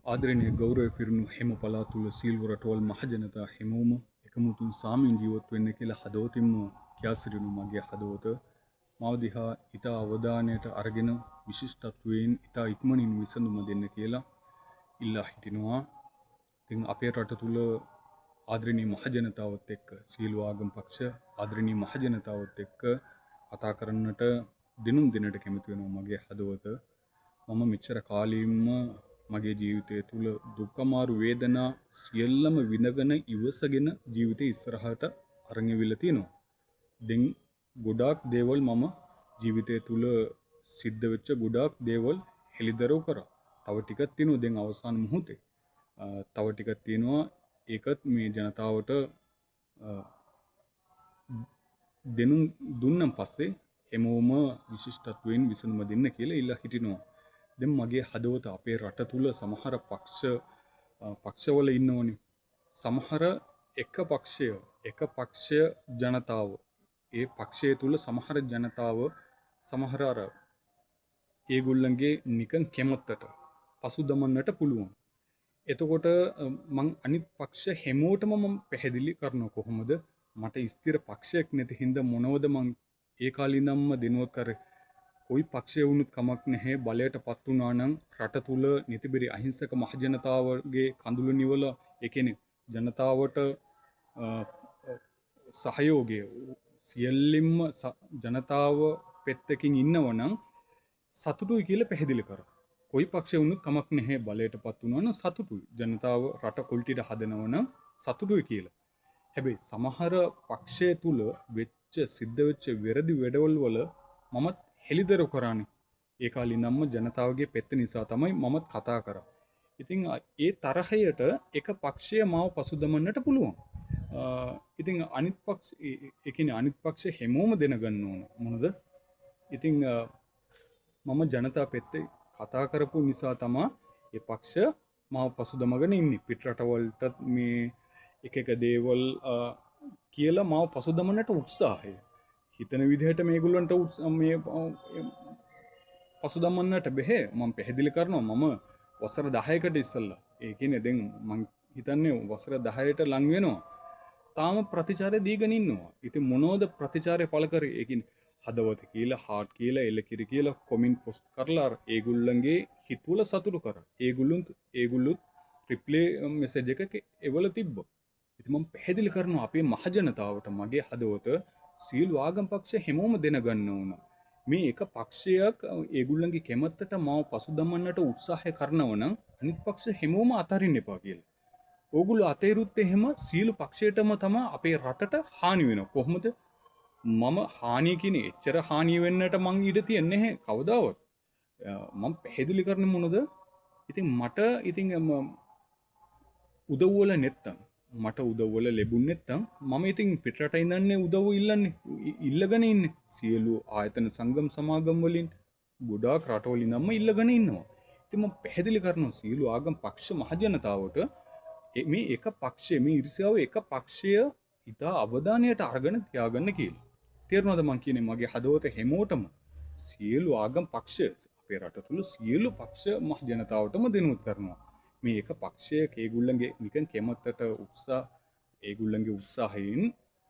ආදරණීය ගෞරව පිරුණු හැම පළාත් තුළ සියලු රටවල් මහජනතා හැමෝම එකමුතුන් සාමයෙන් ජීවත් වෙන්න කියලා හදවතින්ම කියා සිටිනු මගේ හදවත මාව දිහා ඉතා අවධානයට අරගෙන විශිෂ්ටත්වයෙන් ඉතා ඉක්මනින් විසඳුම දෙන්න කියලා ඉල්ලා හිටිනවා. ඉතින් අපේ රට තුළ ආදරණීය මහජනතාවත් එක්ක සියලු ආගම් පක්ෂ ආදරණීය මහජනතාවත් එක්ක කතා කරන්නට දිනුම් දිනට කැමති වෙනවා මගේ හදවත. මම මෙච්චර කාලෙින්ම මගේ ජීවිතය තුළ දුක් අමාරු වේදනා සියල්ලම විඳගෙන ඉවසගෙන ජීවිතේ ඉස්සරහට අරන් ඇවිල්ලා තියෙනවා. දැන් ගොඩාක් දේවල් මම ජීවිතය තුළ සිද්ධ වෙච්ච ගොඩාක් දේවල් හෙළිදරව් කරා. තව ටිකක් තියෙනවා දැන් අවසාන මොහොතේ. තව ටිකක් තියෙනවා ඒකත් මේ ජනතාවට දෙනුම් දුන්නම් පස්සේ හැමෝම විශිෂ්ටත්වයෙන් විසඳුම දෙන්න කියලා ඉල්ලා හිටිනවා. දැන් මගේ හදවත අපේ රට තුල සමහර පක්ෂවල ඉන්නවනේ. සමහර එක පක්ෂය ජනතාව. ඒ පක්ෂය තුල සමහර ජනතාව සමහර අර ඒගොල්ලන්ගේ නිකන් කැමැත්තට පසුදමන්නට පුළුවන්. එතකොට මං අනිත් පක්ෂ හැමෝටම මම පැහැදිලි කරනවා කොහොමද මට ස්ථිර පක්ෂයක් නැති හින්දා මොනවද මං ඒ කාලේ ඉඳන්ම දිනුවක් කරේ. කොයි පක්ෂය වුණත් කමක් නැහැ බලයට පත් වුණා නම් රට තුල නිතිබිරි අහිංසක මහජනතාවගේ කඳුළු නිවල ඒ කියන්නේ ජනතාවට සහයෝගය සියල්ලින්ම ජනතාව පැත්තකින් ඉන්නවනම් සතුටුයි කියලා පැහැදිලි කරා. කොයි පක්ෂය වුණත් කමක් නැහැ බලයට පත් වුණා නම් සතුටුයි. ජනතාව රට කොල්ටිට හදනවා නම් සතුටුයි කියලා. හැබැයි සමහර පක්ෂය තුල සිද්ධ වෙච්ච වැරදි වැඩවල වල මමත් හෙළිදරව් කරානේ. ඒ කාලේ ඉඳන්ම ජනතාවගේ පැත්ත නිසා තමයි මමත් කතා කරා. ඉතින් ඒ තරහයට එක පක්ෂය මාව පසුදමන්නට පුළුවන්. ඉතින් අනිත් පක්ෂ ඒ කියන්නේ අනිත් පක්ෂ හැමෝම දැනගන්න ඕන මොනද? ඉතින් මම ජනතා පැත්තේ කතා කරපු නිසා තමයි ඒ පක්ෂ මාව පසුදමගෙන ඉන්නේ. පිට රටවලට මේ එක දේවල් කියලා මාව පසුදමන්නට උත්සාහය. හිතන විදිහට මේගොල්ලන්ට මේ පසුදමන්නට බැහැ. මම පැහැදිලි කරනවා මම වසර 10කට ඉස්සෙල්ලා. ඒ කියන්නේ දැන් මම හිතන්නේ වසර 10ට ලං වෙනවා. තාම ප්‍රතිචාරය දීගෙන ඉන්නවා. ඉතින් මොනවද ප්‍රතිචාරය පළ කරේ? ඒ කියන්නේ හදවත කියලා, හાર્ට් කියලා, එලකිරි කියලා කොමෙන්ට් පොස්ට් කරලා ඒගොල්ලන්ගේ හිතවල සතුටු කරා. ඒගොල්ලොත් රිප්ලයි මෙසේජ් එකක එවල තිබ්බා. ඉතින් මම පැහැදිලි කරනවා අපේ මහජනතාවට මගේ හදවත සියලු ආගම් පක්ෂ හැමෝම දැනගන්න ඕන. මේ එක පක්ෂයක් ඒගොල්ලන්ගේ කැමැත්තට මාව පසුදමන්නට උත්සාහය කරනවා නම් අනිත් පක්ෂ හැමෝම අතරින්න එපා කියලා. ඕගොල්ලෝ අතේරුත් එහෙම සියලු පක්ෂයටම තමයි අපේ රටට හානි වෙනවා. කොහොමද? මම හානිය කියන්නේ එච්චර හානිය වෙන්නට මං ඉඩ තියන්නේ නැහැ කවදාවත්. මම පැහැදිලි කරන්නේ මොනද? ඉතින් මට උදව්වල නැත්තම් මට උදව්වල ලැබුණ නැත්තම් මම ඉතින් පිටරට ඉඳන්නේ උදව් ඉල්ලගෙන ඉන්නේ. සියලු ආයතන සංගම් සමාගම් වලින් ගොඩාක් රටවල ඉඳන්ම ඉල්ලගෙන ඉන්නවා. ඉතින් මම පැහැදිලි කරනවා සියලු ආගම් පක්ෂ මහජනතාවට මේ එක පක්ෂය මේ ඉරිසියාව එක පක්ෂය ඉතා අවධානයට අරගෙන තියාගන්න කියලා. තේරුණාද මං කියන්නේ මගේ හදවත හැමෝටම සියලු ආගම් පක්ෂ අපේ රට තුල සියලු පක්ෂ මහජනතාවටම දෙනුත් කරනවා. මේ එක පක්ෂයක ඒගොල්ලන්ගේ නිකන් කැමැත්තට ඒගොල්ලන්ගේ උත්සාහයෙන්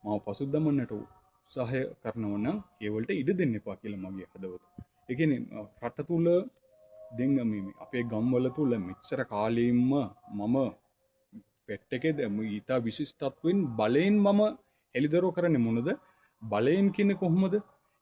මාව පසුදමන්නට උත්සාහය කරනවා නම් ඒ වලට ඉඩ දෙන්න එපා කියලා මගේ හදවත. ඒ කියන්නේ රට තුල දැන් මේ අපේ ගම්වල තුල මෙච්චර කාලෙින්ම මම පෙට්ටකේද ඊට විශිෂ්ටත්වයෙන් බලයෙන් මම එලිදරව් කරන්නේ මොනද? බලයෙන් කියන්නේ කොහොමද?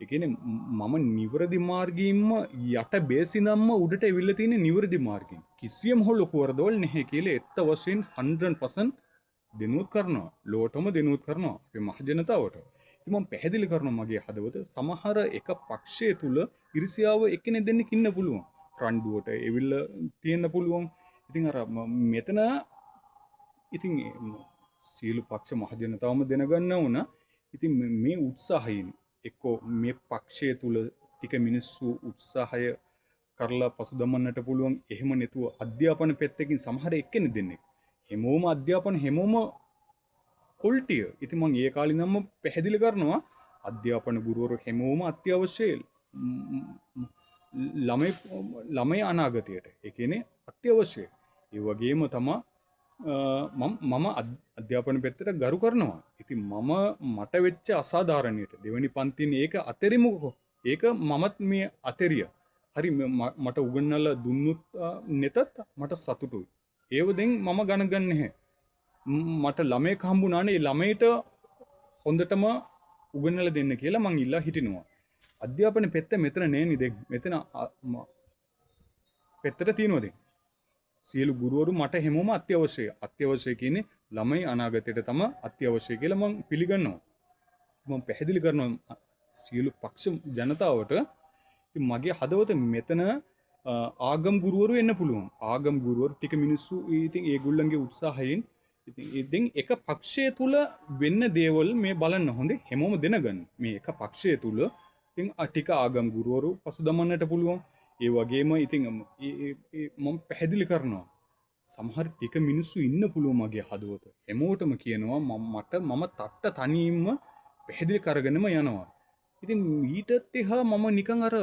ඒ කියන්නේ මම නිවැරදි මාර්ගයෙන්ම යට බේසිනම්ම උඩට එවිල්ලා තියෙන නිවැරදි මාර්ගයෙන්. කිසියම් හො ලොකු වරදවල් නැහැ කියලා එත්ත වශයෙන් 100% දෙනුත් කරනවා. ලෝටම දෙනුත් කරනවා අපේ මහජනතාවට. ඉතින් මම පැහැදිලි කරනවා මගේ හදවත සමහර එක පක්ෂය තුල ඉරිසියාව එක්කෙනෙක් දෙන්නෙක් ඉන්න පුළුවන්. රණ්ඩුවට එවිල්ලා තියෙන්න පුළුවන්. ඉතින් අර මෙතන ඉතින් සියලු පක්ෂ මහජනතාවම දැනගන්න ඕන. ඉතින් මේ උත්සාහයෙන් එක්කෝ මේ පක්ෂය තුල ටික මිනිස්සු උත්සාහය කරලා පසුදමන්නට පුළුවන්. එහෙම නැතුව අධ්‍යාපන පැත්තකින් සමහර එක්කෙනෙක් දෙන්නේ. හැමෝම අධ්‍යාපන හැමෝම කොල්ටිය. ඉතින් මම ඒ කාලේ ඉඳන්ම පැහැදිලි කරනවා අධ්‍යාපන ගුරුවරු හැමෝම අත්‍යවශ්‍යයි. ළමයි අනාගතයට. ඒ කියන්නේ අත්‍යවශ්‍යයි. ඒ වගේම තමයි මම අධ්‍යාපන පැත්තට ගරු කරනවා. ඉතින් මට වෙච්ච අසාධාරණයට දෙවනි පන්තිනේ ඒක අතරිමුකෝ. ඒක මමත් මේ අතරිය. හරි මට උගන්වලා දුන්නොත් නැතත් මට සතුටුයි. ඒව දැන් මම ගණන් ගන්න නැහැ. මට ළමයෙක් හම්බුණානේ ඒ ළමයට හොඳටම උගන්වලා දෙන්න කියලා මං ඉල්ලා හිටිනවා. අධ්‍යාපන පැත්ත මෙතන නෑනේ දැන්. මෙතන පැත්තට තියෙනවා දැන්. සියලු ගුරුවරු මට හැමෝම අත්‍යවශ්‍යයි. අත්‍යවශ්‍ය කියන්නේ ළමයි අනාගතයට තම අත්‍යවශ්‍ය කියලා මම පිළිගන්නවා. මම පැහැදිලි කරනවා සියලු පක්ෂ ජනතාවට මගේ හදවත මෙතන ආගම් ගුරුවරු එන්න පුළුවන්. ආගම් ගුරුවරු ටික මිනිස්සු ඉතින් ඒගොල්ලන්ගේ උත්සාහයෙන් ඉතින් එක පක්ෂය තුල වෙන්න දේවල් මේ බලන්න හොඳේ හැමෝම දැනගන්න. මේ එක පක්ෂය තුල ඉතින් ටික ආගම් ගුරුවරු පසුදමන්නට පුළුවන්. ඒ වගේම ඉතින් මම පැහැදිලි කරනවා සමහර ටික මිනිස්සු ඉන්න පුළුවන් මගේ හදවත. හැමෝටම කියනවා මම තට්ට තනියම පැහැදිලි කරගෙනම යනවා. ඉතින් ඊටත් එහා මම නිකන් අර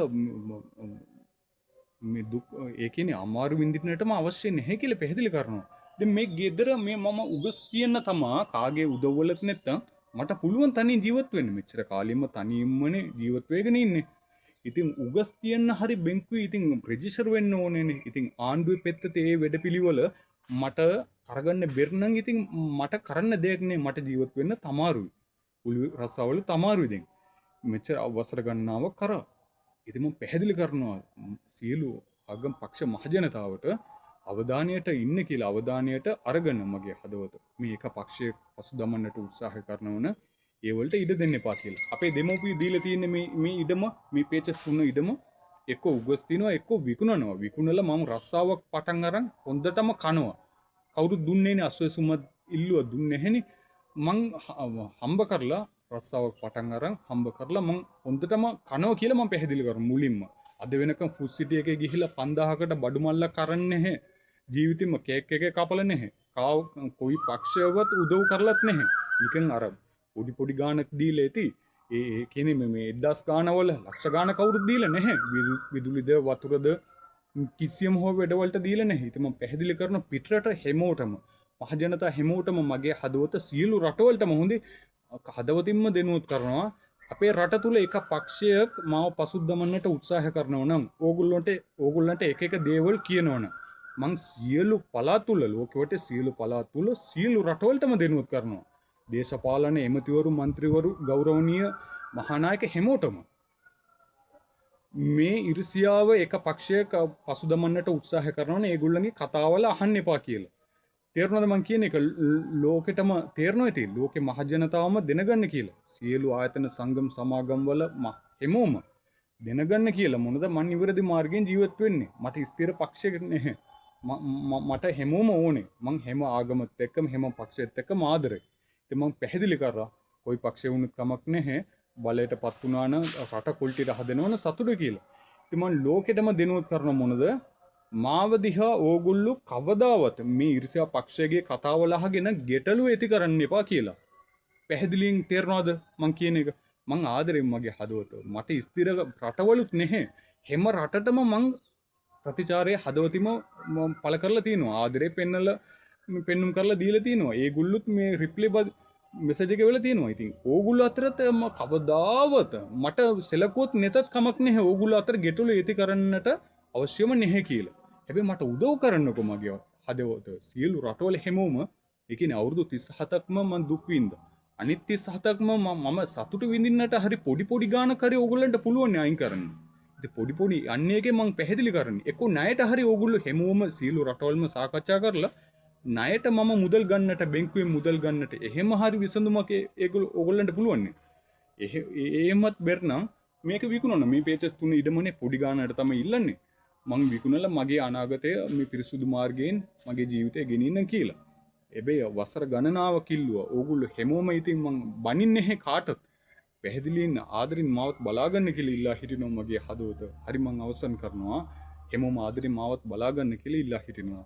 මේ දුක් ඒ කියන්නේ අමාරු විඳින්නටම අවශ්‍ය නැහැ කියලා පැහැදිලි කරනවා. දැන් මේ ගෙදර මේ මම උගස් කියන්න තමා කාගේ උදව්වලත් නැත්තම් මට පුළුවන් තනියෙන් ජීවත් වෙන්න. මෙච්චර කාලෙම තනියමනේ ජීවත් වෙගෙන ඉන්නේ. ඉතින් උගස් කියන්න හරි බැංකුවේ ඉතින් රෙජිස්ටර් වෙන්න ඕනේනේ. ඉතින් ආණ්ඩුවේ පැත්තේ ඒ වැඩපිළිවෙල මට කරගන්න බැරි නම් ඉතින් මට කරන්න දෙයක් නෑ. මට ජීවත් වෙන්න තමාරුයි. උළු රස්සාවල තමාරුයි දැන්. මෙච්චර අවසර ගන්නාව කරා. ඉතින් මම පැහැදිලි කරනවා සියලු ආගම් පක්ෂ මහජනතාවට අවධානයට ඉන්න කියලා අවධානයට අරගෙන මගේ හදවත මේ එක පක්ෂයේ පසුදමන්නට උත්සාහ කරනවන ඒ වලට ඉඩ දෙන්න එපා කියලා. අපේ දෙමෝපිය දීලා තියෙන මේ ඉඩම මේ පේජස් තුන ඉඩම එක්ක උගස් තිනවා එක්ක විකුණනවා. විකුණලා මම රස්සාවක් පටන් අරන් හොඳටම කනවා. කවුරුත් දුන්නේ නැහැ අස්වැසුමත් ඉල්ලුවා දුන්නේ නැහෙනේ. මං හම්බ කරලා රස්සාවක් පටන් අරන් හම්බ කරලා මං හොඳටම කනවා කියලා මම පැහැදිලි කරමු මුලින්ම. අද වෙනකම් ෆුඩ් සිටි එකේ ගිහිල්ලා 5000කට බඩු මල්ලක් කරන්නේ නැහැ. ජීවිතෙම කේක් එකේ කපලා නැහැ. කොයි පක්ෂයවත් උදව් කරලත් නැහැ. නිකන් අර පොඩි ගානක් දීලා ඇති. ඒ කියන්නේ මේ 1000 ගානවල ලක්ෂ ගාන කවුරුත් දීලා නැහැ. විදුලිද වතුරද කිසියම් හෝ වැඩවලට දීලා නැහැ. ඉතින් මම පැහැදිලි කරන පිටරට හැමෝටම මහජනතා හැමෝටම මගේ හදවත සියලු රටවලටම හොඳේ හදවතින්ම දෙනුවත් කරනවා. අපේ රට තුල එක පක්ෂයක් මාව පසුද්දමන්නට උත්සාහ කරනවා නම් ඕගොල්ලන්ට එක එක දේවල් කියනවනම් මං සියලු පළාත් තුල ලෝකෙවට සියලු පළාත් තුල සියලු රටවලටම දෙනුවත් කරනවා. දේශපාලන එමතිවරු മന്ത്രിවරු ගෞරවනීය මහානායක හැමෝටම මේ ඉරිසියාව එක පක්ෂයක පසුදමන්නට උත්සාහ කරනවනේ ඒගොල්ලන්ගේ කතාවල අහන්න එපා කියලා. තේරුණාද මං කියන එක? ලෝකෙටම තේරෙනවා ඉතින් ලෝකේ මහජනතාවම දැනගන්න කියලා. සියලු ආයතන සංගම් සමාගම් වල හැමෝම දැනගන්න කියලා මොනද මං නිවැරදි මාර්ගයෙන් ජීවත් වෙන්නේ. මට ස්ථිර පක්ෂයක නැහැ. මට හැමෝම ඕනේ. මං හැම ආගමත් එක්කම හැම පක්ෂයත් එක්කම ආදරේ. ඉතින් මං පැහැදිලි කරා કોઈ පක්ෂය වුණත් කමක් නැහැ. බලයටපත් වුණා නම් රට කුල්ටිට හදනවන සතුට කියලා. ඉතින් මං ලෝකෙටම දෙනුවත් කරන මොනද මාව දිහා ඕගොල්ලෝ කවදාවත් මේ ඉරිසියා පක්ෂයේ කතාවල අහගෙන ගැටලු ඇති කරන්න එපා කියලා. පැහැදිලියෙන් තේරෙනවද මං කියන එක? මං ආදරෙන් මගේ හදවත මට ස්ථිර රටවලුත් නැහැ. හැම රටටම මං ප්‍රතිචාරයේ හදවතිම පළ කරලා තියෙනවා. ආදරේ පෙන්නුම් කරලා දීලා තියෙනවා. ඒගොල්ලොත් මේ රිප්ලයි මෙසේජ් එක වෙලා තියෙනවා. ඉතින් ඕගොල්ලෝ අතරත් කවදාවත් මට සෙලකුවත් නැතත් කමක් නැහැ. ඕගොල්ලෝ අතර ගැටලු ඇති කරන්නට අවශ්‍යම නැහැ කියලා. හැබැයි මට උදව් කරන්නකෝ මගේ හදවත. සියලු රටවල හැමෝම ඒ කියන්නේ අවුරුදු 37ක්ම මම දුක් විඳා. අනිත් 37ක්ම මම සතුටු විඳින්නට හරි පොඩි ගානක් හරි ඕගොල්ලන්ට පුළුවන් නේ අයින් කරන්න. ඉතින් පොඩි අන්නේ එකේ මම පැහැදිලි කරන්නේ. එක්ක ණයට හරි ඕගොල්ලෝ හැමෝම සියලු රටවලම සාකච්ඡා කරලා ණයට මම මුදල් ගන්නට බැංකුවෙන් මුදල් ගන්නට එහෙම හරි විසඳුමක් ඒගොල්ලෝ ඕගොල්ලන්ට පුළුවන් නේ. එහෙමත් බැරනම් මේක විකුණනවා. මේ පේජස් තුන ඉදමනේ පොඩි ගානකට තමයි ඉල්ලන්නේ. මං විකුණලා මගේ අනාගතය මේ පිරිසුදු මාර්ගයෙන් මගේ ජීවිතය ගෙනින්න කියලා. හැබැයි වසර ගණනාවක් කිල්ලුවා. ඕගොල්ලෝ හැමෝම ඉතින් මං බනින්නේ නැහැ කාටවත්. පැහැදිලියෙන් ආදරින් මාවත් බලාගන්න කියලා ඉල්ලා හිටිනවා මගේ හදවත. හරි මං අවසන් කරනවා. හැමෝම ආදරින් මාවත් බලාගන්න කියලා ඉල්ලා හිටිනවා.